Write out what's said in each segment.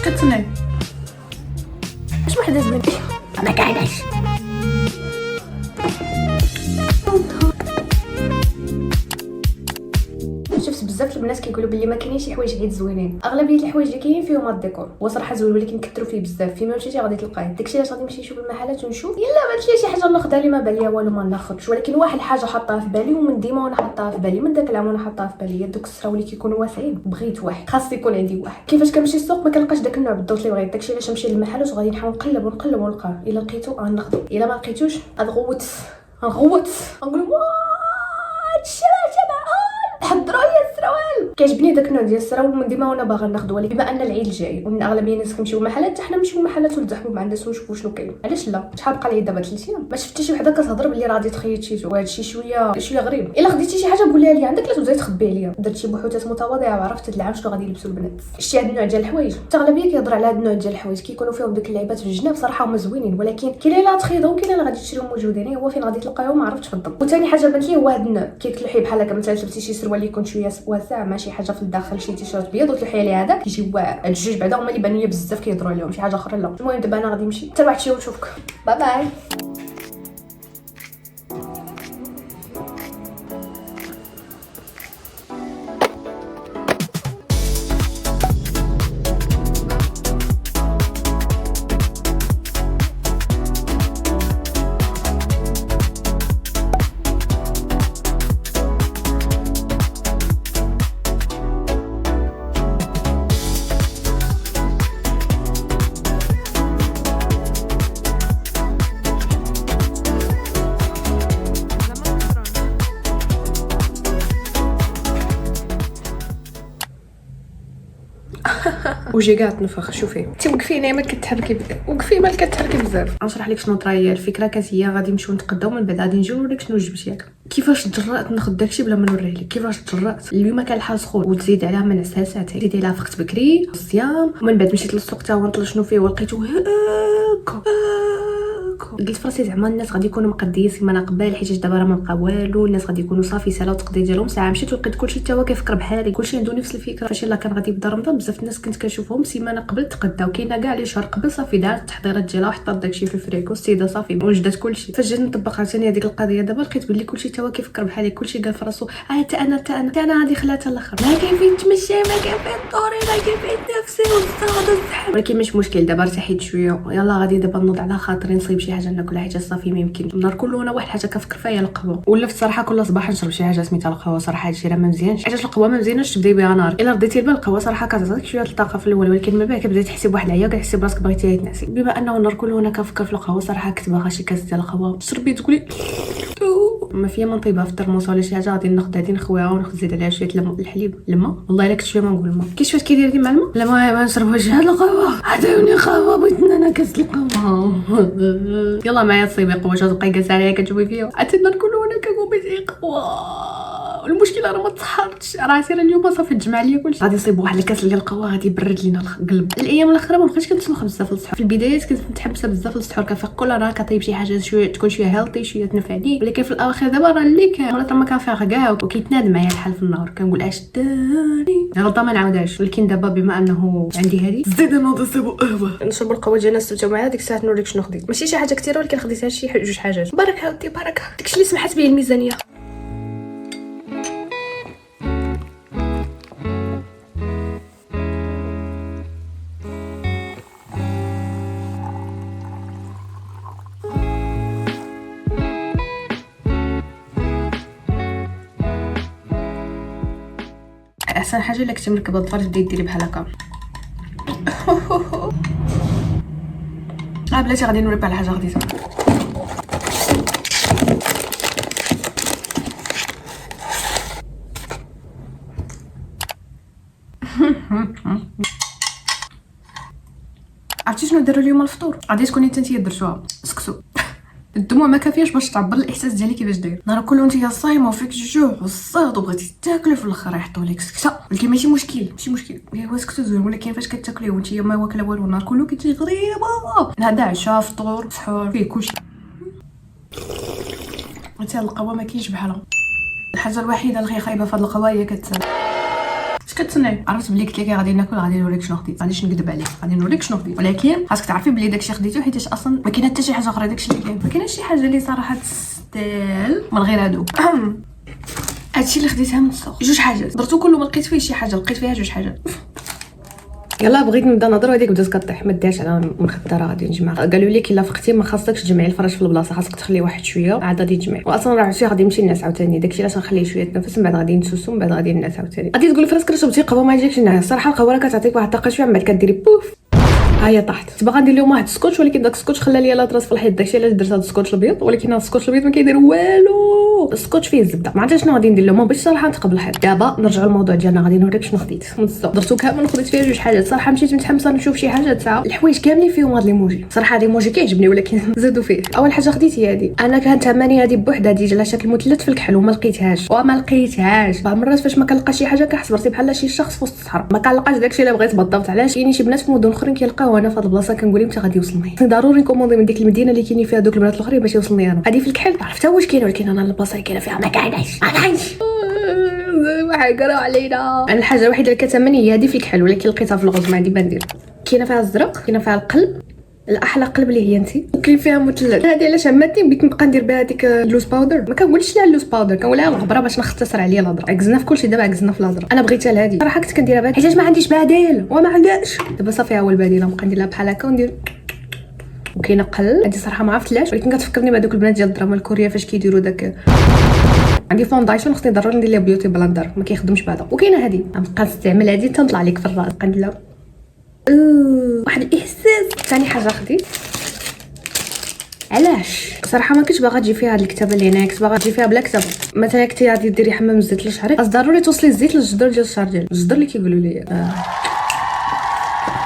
كتصنعي؟ اش وحده زوينه ما كايناش. شفت بزاف الناس كيقولوا بلي ما كاينينش شي حوايج عيد زوينين. اغلبيه الحوايج اللي كاينين فيهم الديكور هو صراحه زوين، ولكن كثروا فيه بزاف. فيما مشيتي غادي تلقاه. داكشي علاش غادي نمشي نشوف المحلات ونشوف يلا بانت لي شي حاجه ناخذها اللي ما بان ليا والو ما ناخذش. ولكن واحد الحاجه حطها في بالي ومن ديما وانا حطها في بالي، من داك العام وانا حطها في بالي، هي دوك السراو اللي كيكونوا واسعين. بغيت واحد، خاص يكون عندي واحد. كيفاش كنمشي السوق ما كنلقاش داك النوع بالضبط اللي بغيت. داكشي علاش نمشي للمحلات وغادي نحاول نقلب ونقلب ونلقاه. الا لقيتو غناخذو، الا ما لقيتوش غنغوت نقول شباب حضروا لي السراوال. كيعجبني داك النوع ديال السراوال من ديما وانا باغا ناخذو، ولكن بما ان العيد جاي ومن اغلبيه الناس كيمشيو محلات، حنا نمشيو محلات ونزحموا مع الناس ونشوفوا شنو كاين. علاش لا؟ شحال بقى لي دابا 3 ايام ما شفتش شي وحده كتهضر بلي راه غادي تخيط شي وهذا الشيء شويه غريب. الا خديتي شي حاجه قولها لي عندك، لا تبداي تخبي عليا. درت شي بحوثات متواضعه وعرفت هاد العام شنو غادي يلبسوا البنات. شتي هاد النوع ديال الحوايج اغلبيه كيهضر على هاد النوع ديال الحوايج، كيكونوا فيهم ديك اللعيبات في الجناب. صراحه هما زوينين، ولكن كاين اللي تخيطهم كاين اللي غادي تشريهم موجودين. هو فين غادي تلقاهم ما عرفتش بالضبط. وثاني حاجه بانت لي هو هاد النوع كيتلوحي بحال هكا. مثلا لبستي شي سروال اللي يكون شويه واسع مع شي حاجه في الداخل، شي تيشيرت بيض وتلوحي عليه هذاك كيجي واعر. هاد الجوج بعدا هما اللي بانوا لي بزاف كيهضروا عليهم، شي حاجه اخرى لا. المهم دابا انا غادي نمشي حتى واحد شي ونشوفك. باي باي. وجي كاع تنفخ. شوفي انت وقفي ما كتحركي وقفي ما كتحركي بزاف. غنشرح لك شنو طرا هي الفكره. كانت هي غادي نمشيو نتقداو من بعد غادي نجيو نوريك شنو جبت ياك. كيفاش تجرأت ناخذ داكشي بلا ما نوريه لك. كيفاش تجرأت اليوم كان الحال سخون وتزيد عليها من عساسات، تزيدي لها فقت بكري الصيام. ومن بعد مشيت للسوق تا هو نطلع شنو فيه ولقيتو هكا. قلت فراسي زعما الناس غادي يكونوا مقديين سيمانه قبل، حيت دابا راه ما بقى والو. الناس غادي يكونوا صافي سالاو التقضيه ديالهم ساعه. مشيت ولقيت كلشي حتى هو كيفكر بحالي، كلشي عنده نفس الفكره. فاش يلاه كان غادي يبدا رمضان بزاف الناس كنت كنشوفهم سيمانه قبل تقداو. كاينه كاع اللي شهر قبل صافي دارت التحضيرات ديالها وحطات داكشي في الفريكو. السيده صافي وجدت كلشي. فاش جيت نطبق عاوتاني هذيك القضيه دابا لقيت بلي كلشي حتى هو كيفكر بحالي. كلشي قال في راسو حتى انا غادي خلاتها الاخر. ما كاين فين تمشي، ما كاين فين طوري، ما كاين فين نفسي والصاد الزحم. ولكن مش مشكل دابا ارتحيت شويه. يلا غادي دابا نوض على خاطري نصيب شي حاجه ناكلها، حيت صافي ما يمكن النهار كله انا واحد حاجه كنفكر فيها هي القهوه. ولا في الصراحه كل صباح نشرب شي حاجه سميتها القهوه. صراحه هادشي راه ما مزيانش. علاش القهوه ما مزياناش تبداي بها نهار. الا رديتي البال القهوه صراحه كتعطيك شويه الطاقه في الاول، ولكن من بعد كتبداي تحسي بواحد العيا، كتحسي براسك بغيتي تنعسي. بما انه النهار كله انا كنفكر في القهوه صراحه كنت باغا شي كاس ديال القهوه تشربي تقولي ما فيا ما نطيبها في الترموس ولا شي حاجه. غادي ناخذ هادي نخويها وناخذ زيد عليها شويه الحليب الماء. والله الا كنت شويه ما نقول الماء. كي شويه كيدير دي مع الماء. لا ما نشربوش هاد القهوه. عطيوني قهوه، بغيت انا كاس القهوه. يلا معايا تصيبي قهوه تبقاي جالسه عليها كتجوي فيها. عاد النهار كله انا كنقوم بشي قهوه. المشكله راه ما تصحرتش راسي. راه اليوم صافي تجمع ليا كلشي. غادي نصيب واحد الكاس ديال القهوه غادي يبرد لينا القلب. الايام الاخرى ما بقيتش كنسمح بزاف للسحور. في البدايات كنت متحمسه بزاف للسحور، كنفيق كل نهار كطيب شي حاجه شويه تكون شويه هيلثي شويه تنفعني. ولكن في الاواخر دابا راه اللي كان مرات ما كنفيق كاع وكيتناد معايا الحال في النهار. كنقول اش داني غلطه ما نعاودهاش. ولكن دابا بما انه عندي هذه زيد نوض نصيبوا قهوه نشرب القهوه ديالنا نستمتعوا معاها. ديك الساعه نوريك شنو خديت. ماشي شي حاجه كثيره ولكن خديتها شي جوج حاجات. بركه ودي بركه. داكشي اللي سمحت به الميزانيه. احسن حاجه الا كنتي مركبه الظفر تبداي ديري بحال هكا. بلاتي غادي نوريك على حاجه خديتها. عرفتي شنو داروا اليوم الفطور؟ غادي تكوني انت درتوها. سكتو الدموع ما كافياش باش تعبر الاحساس ديالي كيفاش داير. نهار كله انت صايمه وفيك الجوع والصهد وبغيتي تاكلي في الاخر يحطوا لك سكته. ولكن ماشي مشكل هو سكتو زوين. ولكن فاش كتاكلي وانت ما واكله والو النهار كله كتجي غريبه. هذا عشاء فطور سحور فيه كلشي. حتى القهوه ما كاينش بحالها. الحاجه الوحيده اللي خايبه في هاد القهوه هي كتصنعي. عرفت بلي قلت لك غادي ناكل، غادي نوريك شنو خديت، غاديش نكذب عليك، غادي نوريك شنو خديت، ولكن خاصك تعرفي بلي داكشي خديتو حيت اصلا ما كاين حتى شي حاجه اخرى داكشي اللي كاين، ما كاينش شي حاجه اللي صراحه تستاهل من غير هادو. هادشي اللي خديتها من السوق، جوج حاجات درتو كله، ما لقيت فيه شي حاجه، لقيت فيها جوج حاجات. يلا بغيت نبدا نهضر وهذيك بدات كطيح، ما داش على مخدره. غادي نجمع، قالوا لي كي لا فقتي ما خاصكش تجمعي الفراش في البلاصه، خاصك تخلي واحد شويه عاد غادي تجمعي. واصلا راه عرفتي غادي نمشي نعس عاوتاني، داكشي علاش غنخليه شويه تنفس، من بعد غادي نسوسو، من بعد غادي نعس عاوتاني. غادي تقولي فراسك راه قهوه ما يجيكش النعاس، الصراحه القهوه راه كتعطيك واحد الطاقه شويه، من بعد كديري بوف ها هي طاحت. باغا ندير لهم واحد السكوتش، ولكن داك السكوتش خلى لي لاطراس في الحيط، داكشي علاش درت هذا السكوتش الابيض، ولكن هذا السكوتش الابيض ما كيدير والو، السكوتش فيه الزبده. ما عرفتش شنو غادي ندير لهم باش صراحه نتقبل الحيط. دابا نرجعوا للموضوع ديالنا، غادي نوريك شنو خديت من السوق. درتو كامل خديت فيها جوج حاجات، صراحه مشيت متحمسه نشوف شي حاجه تاع الحوايج كاملين فيهم هاد ليموجي، صراحه ليموجي كيعجبني ولكن زادوا فيه. اول حاجه خديت هي هادي، انا كانت ثمانيه هادي بوحدها ديجا على شكل مثلث في الكحل وما لقيتهاش، بعض المرات فاش ما كنلقى شي حاجه كنحس براسي بحال شي شخص في وسط الصحراء، ما كنلقاش داكشي اللي بغيت بالضبط. علاش كاينين شي بنات في مدن اخرين كيلقاو، انا في هاد البلاصه كنقول متى غادي يوصلني، ضروري نكوموندي من ديك المدينه اللي كاينين فيها دوك البنات الاخرين باش يوصلني انا. هادي في الكحل عرفتها واش كاين، ولكن انا البلاصه اللي كاينه فيها ما كايناش ما حيقراو علينا. انا الحاجه الوحيده اللي كتهمني هي هادي في الكحل، ولكن لقيتها في الغوز ما عندي ما ندير. كاينه فيها الزرق، كاينه فيها القلب، الاحلى قلب اللي هي انت، وكاين فيها مثلث. هذه علاش عمتني بغيت نبقى ندير بها هذيك اللوز باودر، ما كنقولش لها اللوز باودر، كنقولها الغبره باش نختصر عليا الهضره. عكزنا في كلشي، دابا عكزنا في الهضره. انا بغيتها لهادي صراحه، كنت كنديرها بها حيت ما عنديش بديل وما عندهاش. دابا صافي ها هو البديل، نبقى ندير لها بحال هكا وندير. وكاينه قل هادي صراحه ما عرفتلاش، ولكن كتفكرني بهذوك البنات ديال الدراما الكوريه فاش كيديروا داك. عندي فونداسيون خصني ضروري ندير ليها بيوتي بلندر، ما كيخدمش بهذا. وكاينه هادي غنبقى نستعمل هادي تنطلع لك في الراس، غندير لها واحد الاحساس. ثاني حاجه خديت، علاش صراحه ما كنتش باغا تجي فيها هاد الكتابه اللي هنا، كنت باغا تجي فيها بلا كتابه. مثلا كنتي غادي ديري حمام الزيت لشعرك، خاص ضروري توصلي الزيت للجدر ديال الشعر ديالك، الجدر اللي كيقولوا لي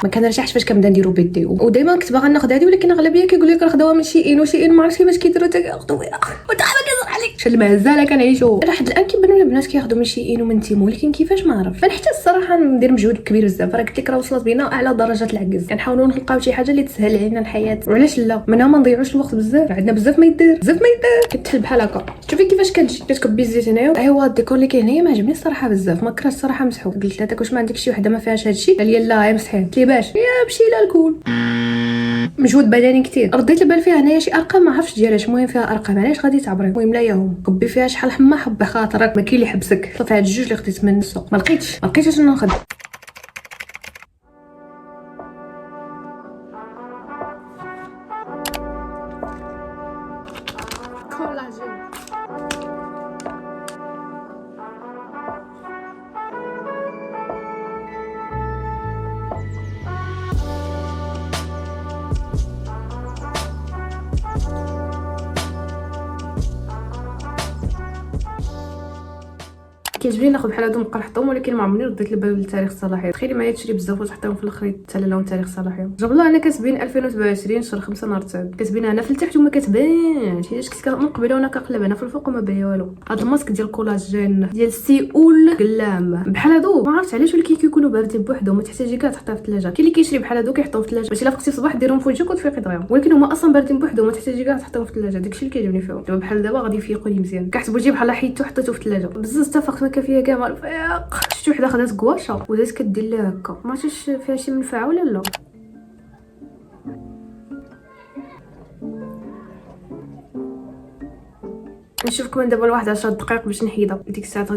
ما كنرجعش فاش كنبدا نديرو بيدي. ودائما كنت باغا ناخذ هذه، ولكن اغلبيه كيقولوا لك راه خداوها من شي ان، وشي ان ما عرفتش كيفاش كيديروا حتى كياخذوا وياخذوا كيزر عليك. شل المهزله كنعيشوا لحد الان كيبانوا لي البنات كياخذوا من شي ان ومن تيمو، ولكن كيفاش ما عرف. فنحتاج الصراحه ندير مجهود كبير بزاف. راه قلت لك راه وصلت بينا اعلى درجات العجز، كنحاولوا نلقاو شي حاجه اللي تسهل علينا الحياه، وعلاش لا منها ما نضيعوش الوقت بزاف. عندنا بزاف ما يدير، كتحل بحال هكا. شوفي كيفاش كتجي كتكبي الزيت هنايا. ايوا الديكور اللي كاين هنايا ما عجبني الصراحه بزاف، ما كرهتش الصراحه مسحوق. قلت لها داك واش ما عندك شي وحده ما فيهاش هادشي؟ قال لي لا هي مسحين. قلت لي باش يا مشي الكول مجهود بدني كثير. رديت البال فيها هنايا شي ارقام ما عرفتش ديالاش، المهم فيها ارقام علاش غادي تعبري. المهم لا ياهم كبي فيها شحال حما حب خاطرك، ما كاين اللي يحبسك. صافي هاد الجوج اللي خديت من السوق، ما لقيتش شنو ناخذ. كيعجبني ناخذ بحال هادو نبقى نحطهم، ولكن ما عمرني رديت البال لتاريخ الصلاحيه. تخيلي معايا تشري بزاف وتحطيهم في الاخر يتسالى لهم تاريخ الصلاحيه. جاب الله انا كاتبين 2027 شهر 5 نهار 9، كاتبين هنا في التحت وما كتبانش حيت كنت من قبل وانا كنقلب هنا في الفوق وما باين والو. هاد الماسك ديال الكولاجين ديال سيول قلام بحال هادو، ما عرفتش علاش ولكن كيكونوا باردين بوحدهم، ما تحتاجي كاع تحطها في الثلاجه. كاين اللي كيشري بحال هادو كيحطوهم في الثلاجه باش الا فقتي الصباح ديرهم في وجهك وتفيقي دغيا، ولكن هما اصلا باردين بوحدهم، ما تحتاجي كاع تحطهم في الثلاجه. داكشي اللي كيعجبني فيهم. دابا بحال دابا غادي يفيقوا لي مزيان، كحسبوا جي بحال حيدتو حطيتو في الثلاجه بزاف اتفقت ما كان فيها كاع ما شفتي وحده خدات كواشا ودات كدير لها هكا، ما عرفتش فيها شي منفعه ولا لا. نشوفكم دابا لواحد 10 دقائق باش نحيدها. ديك الساعه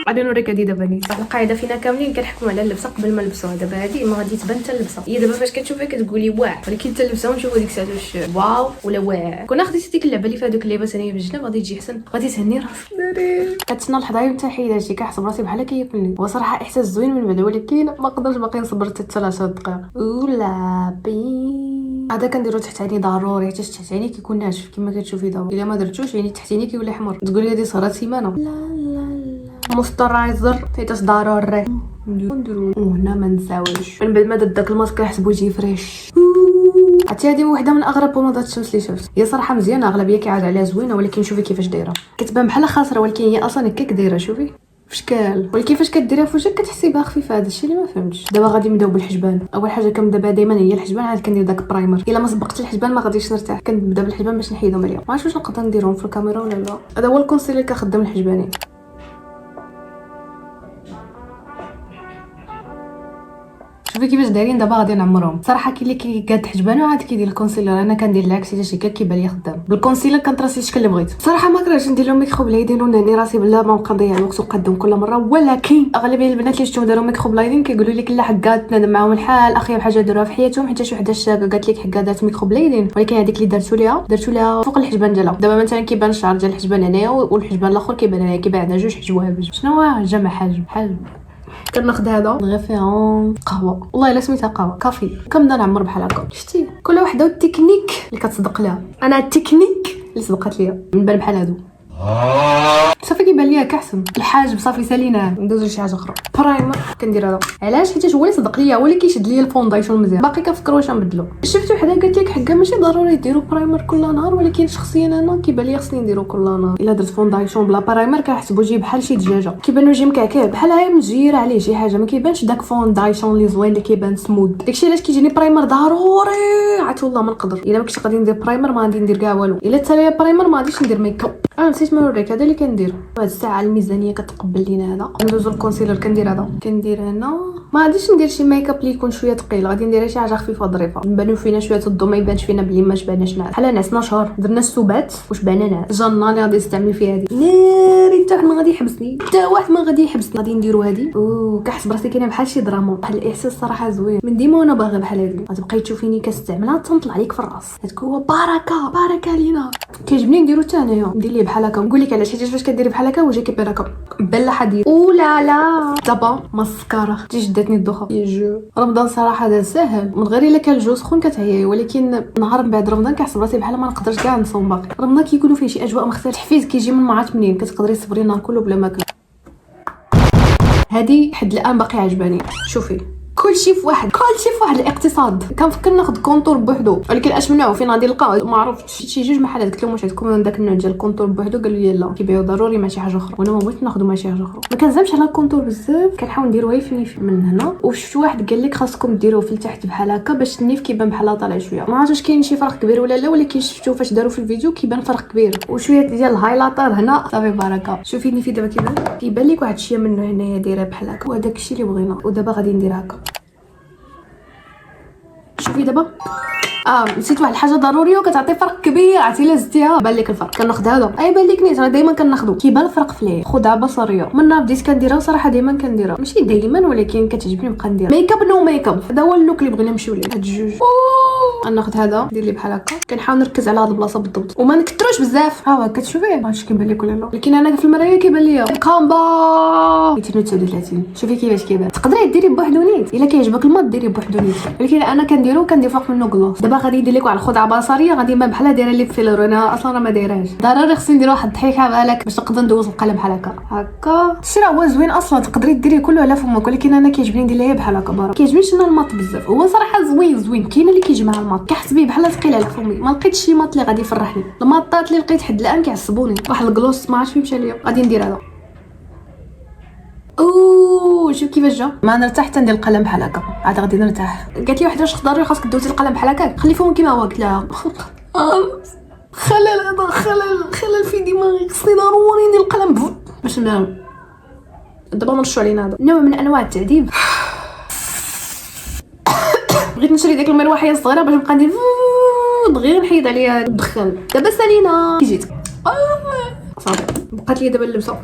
غادي نوريك هادي دابا نيت. القاعده فينا كاملين كنحكموا على اللبسه قبل ما نلبسوها. دابا هادي ما غادي تبان حتى اللبسه، هي دابا فاش كتشوفها كتقولي واه، ولكن حتى اللبسه ونشوفوا ديك الساعه واش واو ولا واه. كنا خديتي ديك اللعبه اللي فيها دوك اللباس هنايا بالجناب غادي تجي احسن، غادي تهني راسك. كتسنى اللحظه متى حيد هادشي، كنحسب راسي بحال كياكلني. هو صراحه احساس زوين من بعد، ولكن ما نقدرش باقي نصبر حتى 10 دقائق ولا بي. هذا كنديرو تحت عيني ضروري، حيت تحت عيني كيكون ناشف كما كتشوفي دابا. الا ما درتوش عيني تحت عيني كيولي احمر. تقولي هذه صارت سيمانه. لا مسترايزر حيت ضروري نديرو وهنا ما نساويش. من بعد ما درت داك الماسك كنحسبو يجي فريش. عرفتي هذه وحده من اغرب بومادات الشمس اللي شفت. هي صراحه مزيانه، اغلبيه كيعاد عليها زوينه، ولكن شوفي كيفاش دايره، كتبان بحال خاسره ولكن هي اصلا هكاك دايره. شوفي في شكال، ولكن فاش كديريها في وجهك كتحسي بها خفيفه. هذا الشيء اللي ما فهمتش. دابا غادي نبداو بالحجبان. اول حاجه كنبدا بها دائما هي الحجبان، عاد كندير داك البرايمر. الا ما سبقتش الحجبان ما غاديش نرتاح، كنبدا بالحجبان باش نحيدهم عليهم. ما عرفتش واش نقدر نديرهم في الكاميرا ولا لا. هذا هو الكونسيلر اللي كنخدم الحجبانين. شوفي كيفاش دايرين دابا غادي نعمرهم. صراحه كاين اللي كيقاد حجبانو عاد كيدير الكونسيلر، انا كندير العكس حيت شي كيبان لي خدام بالكونسيلر كنطراسي الشكل اللي بغيت. صراحه ما كرهتش ندير لهم ميكروب لايدين ونهني راسي بلا ما نبقى نضيع الوقت وقدهم كل مره، ولكن اغلبيه البنات اللي شفتهم داروا ميكروب لايدين كيقولوا لك لا حكات تنادم معاهم الحال اخيب حاجه داروها في حياتهم، حيت شي وحده شابه قالت لك حكا دارت ميكروب لايدين، ولكن هذيك اللي درتو ليها فوق الحجبان ديالها. دابا مثلا كيبان الشعر ديال الحجبان هنايا والحجبان الاخر كيبان هنايا، كيبان عندنا جوج حجواج. شنو هو جمع حاجب حاجب. كناخذ هذا ريفيرون قهوه، والله الا سميتها قهوه كافي، كنبدا نعمر بحال هكا. شتي كل وحده والتكنيك اللي كتصدق لها. انا التكنيك اللي صدقت ليا نبان بحال هادو صافي كيبان ليا كحسن. الحاجب صافي ساليناه، ندوزو لشي حاجه اخرى. برايمر كندير هذا، علاش؟ حيت هو اللي صدق ليا، هو اللي كيشد ليا الفونداسيون مزيان. باقي كنفكر واش نبدلو. شفت وحده قالت لك حكا ماشي ضروري ديروا برايمر كل نهار، ولكن شخصيا انا كيبان لي خصني نديرو كل نهار. الا درت فونداسيون بلا برايمر كنحسبو جي بحال شي دجاجه، كيبانو يجي مكعكع بحال هاي مزيره عليه شي حاجه، ما كيبانش داك فونداسيون اللي زوين اللي كيبان سمود. داكشي علاش كيجيني برايمر ضروري، عرفت والله ما نقدر. الا ما كنتش غادي ندير برايمر ما غادي ندير كاع والو. الا تالي برايمر ما غاديش ندير ميك اب. نسيت ما نوريك هذا اللي كندير. هاد الساعه الميزانيه كتقبل لينا هذا. ندوزو الكونسيلر كندير هذا، كندير هنا. ما غاديش ندير شي ميك اب اللي يكون شويه ثقيل، غادي ندير شي حاجه خفيفه ظريفه نبانو فينا شويه الضو، ما يبانش فينا بلي ما شبعناش نعس. بحال نعسنا شهر درنا السبات وشبعنا نعس. جنه اللي غادي نستعمل فيها هذه ناري، حتى واحد ما غادي يحبسني، حتى واحد ما غادي يحبسني. غادي نديرو هذه كنحس براسي كاينه بحال شي دراما، بحال الاحساس صراحه زوين من ديما وانا باغا بحال هذه. غتبقاي تشوفيني كنستعملها تنطلع عليك في الراس، تكون بركه لينا. كيعجبني نديرو حتى انايا، ندير ليه بحال هكا. نقول لك علاش، حيت فاش كديري بحال هكا وجهك كيبان هكا بلا حديد. لا دابا مسكره تي شداتني الدوخه يا جو. رمضان صراحه هذا ساهل من غير الا كان الجو سخون كتعياي، ولكن نهار من بعد رمضان كنحس براسي بحال ما نقدرش كاع نصوم. باقي رمضان كيكونوا فيه شي اجواء مختلفه، التحفيز كيجي من معات منين كتقدري تصبري النهار كله بلا ماكل. هذه حد الان باقي عجباني. شوفي كلشي في واحد الاقتصاد. كنفكر ناخذ كونتور بوحدو، ولكن اش منعو فين غادي نلقاو ما عرفتش. شي جوج محلات قلت لهم واش عندكم داك النوع ديال الكونتور بوحدو، قالوا لي لا كيبيعوا ضروري مع شي حاجه اخرى، وانا ما بغيت ناخذ مع شي حاجه اخرى. ما كنزعمش على الكونتور بزاف، كنحاول نديرو غير فين من هنا. وشفت واحد قال لك خاصكم ديروه في التحت بحال هكا باش النيف كيبان بحال طالع شويه. ما عرفتش كاين شي فرق كبير ولا لا، ولكن شفتو فاش داروا في الفيديو كيبان فرق كبير. وشويه ديال الهايلايتر هنا صافي بركه. شوفي النيف دابا كيبان لك واحد الشيء منه هنايا دايره بحال هكا، وهذاك الشيء اللي بغينا. ودابا غادي ندير هكا. شوفي دابا نسيت واحد الحاجه ضروريه وكتعطي فرق كبير. عرفتي لا زدتيها بان لك الفرق. كناخذ هذا بان لك نيت، راه دائما كناخذو كيبان الفرق فيه. خدعه بصريه من نهار بديت كنديرها صراحه، دائما كنديرها ماشي دائما ولكن كتعجبني نبقى ندير ميك اب. نو ميك اب هذا هو اللوك اللي بغينا نمشيو ليه. هاد الجوج غناخذ هذا ندير ليه بحال هكا. كنحاول نركز على هاد البلاصه بالضبط وما نكثروش بزاف. ها كتشوفي ماشي كيبان لك ولا لا، ولكن انا في المرايه كيبان ليا كامبا 239. شوفي كيفاش كيبان. تقدري ديري بوحدو نيت الا كيعجبك الماط ديري بوحدو نيت، ولكن انا كندير فوق منه كلاص. دابا غادي ندير لك واحد الخدعه بصريه غادي ما بحال دايره لي فيلر، انا اصلا ما دايرهاش. ضروري خصني ندير واحد الضحيكه بالك باش نقدر ندوز القلم بحال هكا. الشيء هو زوين اصلا، تقدري ديري كله على فمك، ولكن انا كيعجبني ندير ليه بحال هكا. برا كيعجبنيش انا الماط بزاف. هو صراحه زوين كاين اللي كيجي مع الماط كيحس بيه بحال ثقيل على فمي. ما لقيتش شي ماط اللي غادي يفرحني. الماطات اللي لقيت حد الان كيعصبوني. واحد الكلوس ما عرفتش فين مشى ليا. غادي ندير هذا. شوف كيفاش جا. ما نرتاح حتى ندير القلم بحال هكا، عاد غادي نرتاح. قالت لي واحده واش ضروري خاصك دوزي القلم بحال هكا، خلي فمك كيما هو. قلت لها خلل في دماغي، خصني ضروري ندير القلم باش ننام. دابا نرشوا علينا هذا نوع من انواع التعذيب. بغيت نشري ديك المروحيه الصغيره باش نبقى ندير دغيا نحيد عليها الدخان. دابا سالينا جيت صافي بقات لي دابا اللبسه.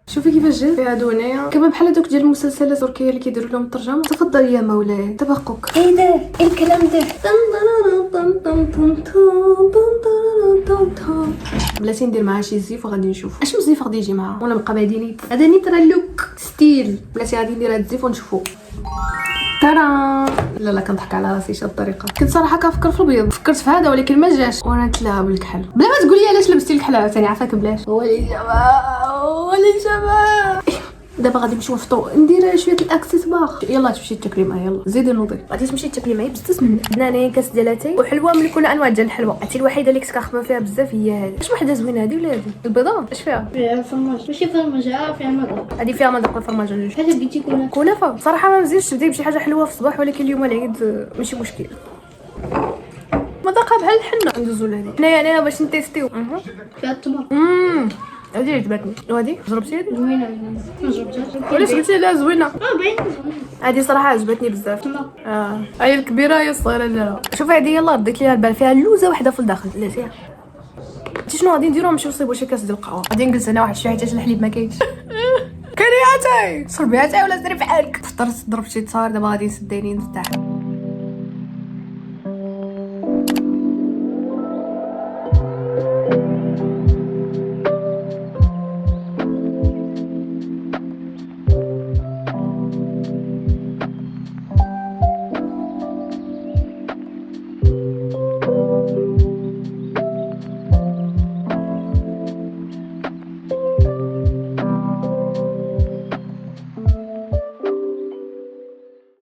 شوفي كيفاش جات هادو هنايا كما بحال هذوك ديال المسلسلات التركيه اللي كيديروا لهم الترجمه. تفضل يا مولاي تبقك. ايه ده ايه الكلام ده؟ بلاتي ندير معها شي زيف وغادي نشوف اش مزيف غادي يجي معها ولا نبقى بعدي نيت. هذا نيت راه لوك ستيل. بلاتي غادي ندير هاد الزيف ونشوفو. ترى لا كنضحك على راسي شي الطريقه. كنت صراحه كنفكر في البيض، فكرت في هذا ولكن ما جاش وانا نتلاها بالكحل. بلا ما تقولي علاش لبستي الكحل عاوتاني عافاك بلاش. ولي شباب دابا غادي نمشيو نفطرو. ندير شويه الاكسسوار. يلا تمشي تاكلي معايا. يلا زيدي نوضي. غادي تمشي تاكلي معايا بزاف من عندنا هنايا كاس ديال اتاي وحلوه من كل انواع ديال الحلوى. عرفتي الوحيده اللي كنت كنخدم فيها بزاف هي هذه. اش وحده زوينه هذه ولا هذه البيضه؟ اش فيها؟ فيها فرماج. ماشي فرماج، فيها مذاق. هذه فيها مذاق الفرماج. جوج حاجه بغيتي كنافه. صراحه ما مزيانش تبداي بشي حاجه حلوه في الصباح، ولكن اليوم العيد ماشي مشكل. مذاقها بحال الحنه. ندوزو لهذه حنايا باش نتيستيو. فيها التمر. هذه عجبتني. وهذه جربتي هذه؟ زوينة ما جربتهاش. علاش قلتي لا زوينه؟ باين زوينة. هذه صراحه عجبتني بزاف. لا. هي الكبيره هي الصغيره ديالها. شوف هذه يلاه رديت ليها البال فيها اللوزه وحده في الداخل. لا فيها انت شنو غادي نديرو؟ نمشيو نصيبو شي كاس ديال القهوه. غادي نجلس انا واحد شويه حيت الحليب ما كاينش. كرياتي شربي اتاي ولا سيري بحالك. فطرت ضربت شي تصاور دابا غادي نسد عيني نرتاح.